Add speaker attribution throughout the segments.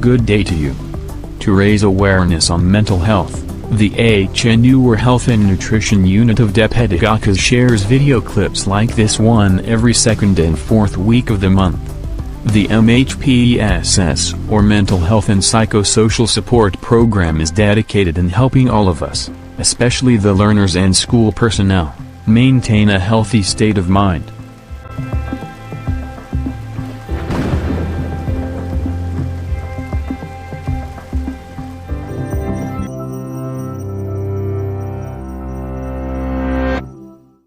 Speaker 1: Good day to you. To raise awareness on mental health, the HNU Health and Nutrition Unit of Depedigakas shares video clips like this one every second and fourth week of the month. The MHPESS, or Mental Health and Psychosocial Support Program, is dedicated in helping all of us, especially the learners and school personnel, maintain a healthy state of mind.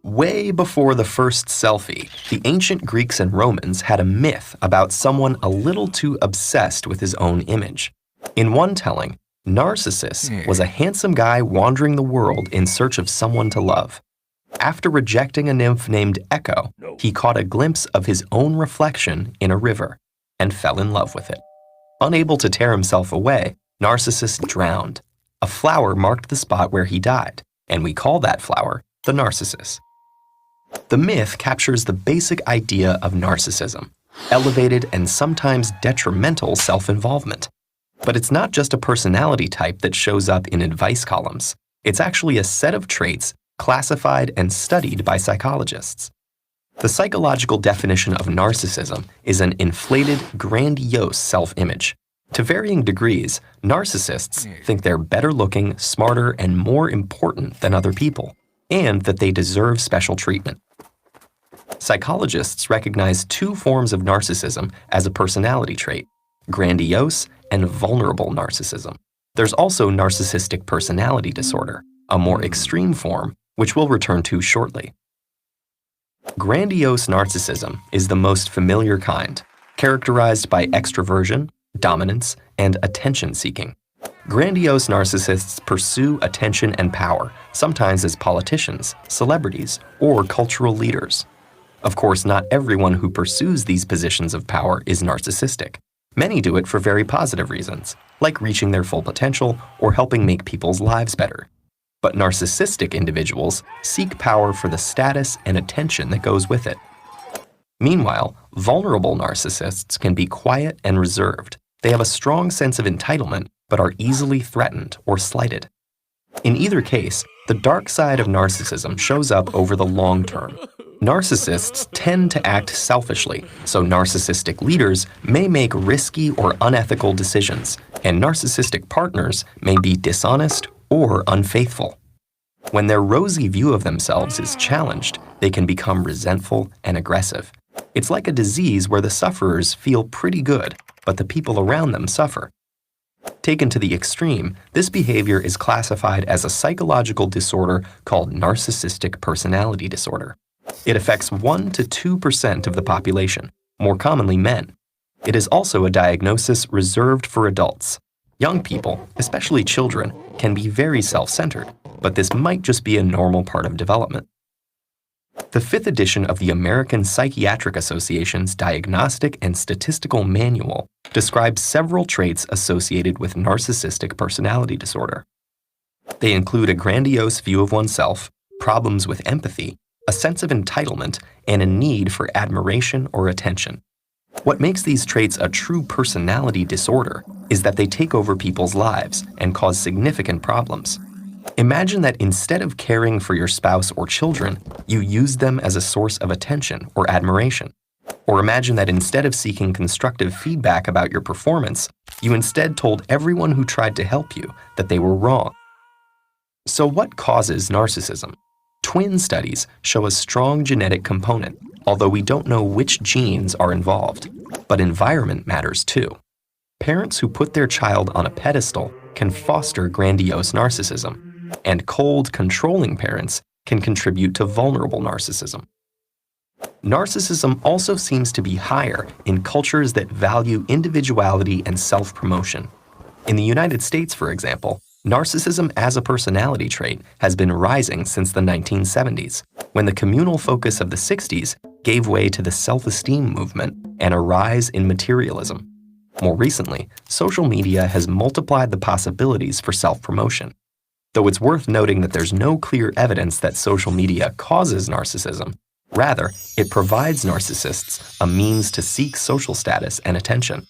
Speaker 2: Way before the first selfie, the ancient Greeks and Romans had a myth about someone a little too obsessed with his own image. In one telling, Narcissus was a handsome guy wandering the world in search of someone to love. After rejecting a nymph named Echo, he caught a glimpse of his own reflection in a river and fell in love with it. Unable to tear himself away, Narcissus drowned. A flower marked the spot where he died, and we call that flower the Narcissus. The myth captures the basic idea of narcissism, elevated and sometimes detrimental self-involvement. But it's not just a personality type that shows up in advice columns. It's actually a set of traits classified and studied by psychologists. The psychological definition of narcissism is an inflated, grandiose self-image. To varying degrees, narcissists think they're better looking, smarter, and more important than other people, and that they deserve special treatment. Psychologists recognize two forms of narcissism as a personality trait: grandiose and vulnerable narcissism. There's also narcissistic personality disorder, a more extreme form, which we'll return to shortly. Grandiose narcissism is the most familiar kind, characterized by extroversion, dominance, and attention-seeking. Grandiose narcissists pursue attention and power, sometimes as politicians, celebrities, or cultural leaders. Of course, not everyone who pursues these positions of power is narcissistic. Many do it for very positive reasons, like reaching their full potential or helping make people's lives better. But narcissistic individuals seek power for the status and attention that goes with it. Meanwhile, vulnerable narcissists can be quiet and reserved. They have a strong sense of entitlement, but are easily threatened or slighted. In either case, the dark side of narcissism shows up over the long term. Narcissists tend to act selfishly, so narcissistic leaders may make risky or unethical decisions, and narcissistic partners may be dishonest or unfaithful. When their rosy view of themselves is challenged, they can become resentful and aggressive. It's like a disease where the sufferers feel pretty good, but the people around them suffer. Taken to the extreme, this behavior is classified as a psychological disorder called narcissistic personality disorder. It affects 1 to 2% of the population, more commonly men. It is also a diagnosis reserved for adults. Young people, especially children, can be very self-centered, but this might just be a normal part of development. The 5th edition of the American Psychiatric Association's Diagnostic and Statistical Manual describes several traits associated with narcissistic personality disorder. They include a grandiose view of oneself, problems with empathy, a sense of entitlement, and a need for admiration or attention. What makes these traits a true personality disorder is that they take over people's lives and cause significant problems. Imagine that instead of caring for your spouse or children, you use them as a source of attention or admiration. Or imagine that instead of seeking constructive feedback about your performance, you instead told everyone who tried to help you that they were wrong. So what causes narcissism? Twin studies show a strong genetic component, although we don't know which genes are involved. But environment matters too. Parents who put their child on a pedestal can foster grandiose narcissism, and cold, controlling parents can contribute to vulnerable narcissism. Narcissism also seems to be higher in cultures that value individuality and self-promotion. In the United States, for example, narcissism as a personality trait has been rising since the 1970s, when the communal focus of the 60s gave way to the self-esteem movement and a rise in materialism. More recently, social media has multiplied the possibilities for self-promotion. Though it's worth noting that there's no clear evidence that social media causes narcissism, rather, it provides narcissists a means to seek social status and attention.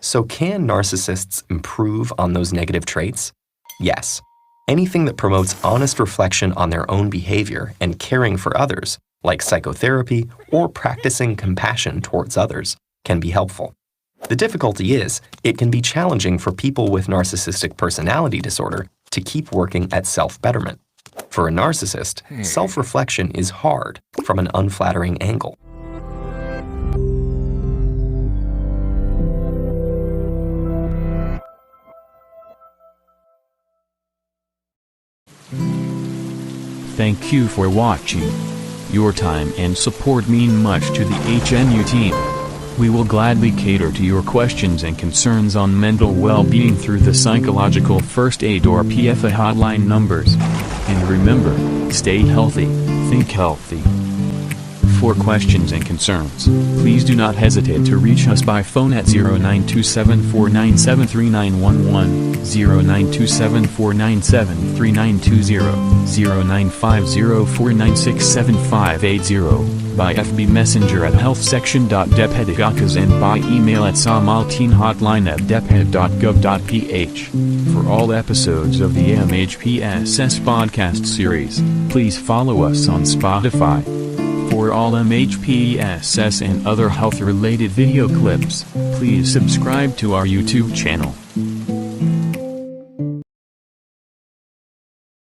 Speaker 2: So can narcissists improve on those negative traits? Yes. Anything that promotes honest reflection on their own behavior and caring for others, like psychotherapy or practicing compassion towards others, can be helpful. The difficulty is, it can be challenging for people with narcissistic personality disorder to keep working at self-betterment. For a narcissist, self-reflection is hard from an unflattering angle.
Speaker 1: Thank you for watching. Your time and support mean much to the HNU team. We will gladly cater to your questions and concerns on mental well-being through the Psychological First Aid or PFA hotline numbers. And remember, stay healthy, think healthy. For questions and concerns, please do not hesitate to reach us by phone at 0927-497-3911, 0927-497-3920, 0950-496-7580, by FB Messenger at healthsection.dephedagoccas and by email at samalteenhotline@dephed.gov.ph. For all episodes of the MHPSS podcast series, please follow us on Spotify. For all MHPSS and other health-related video clips, please subscribe to our YouTube channel.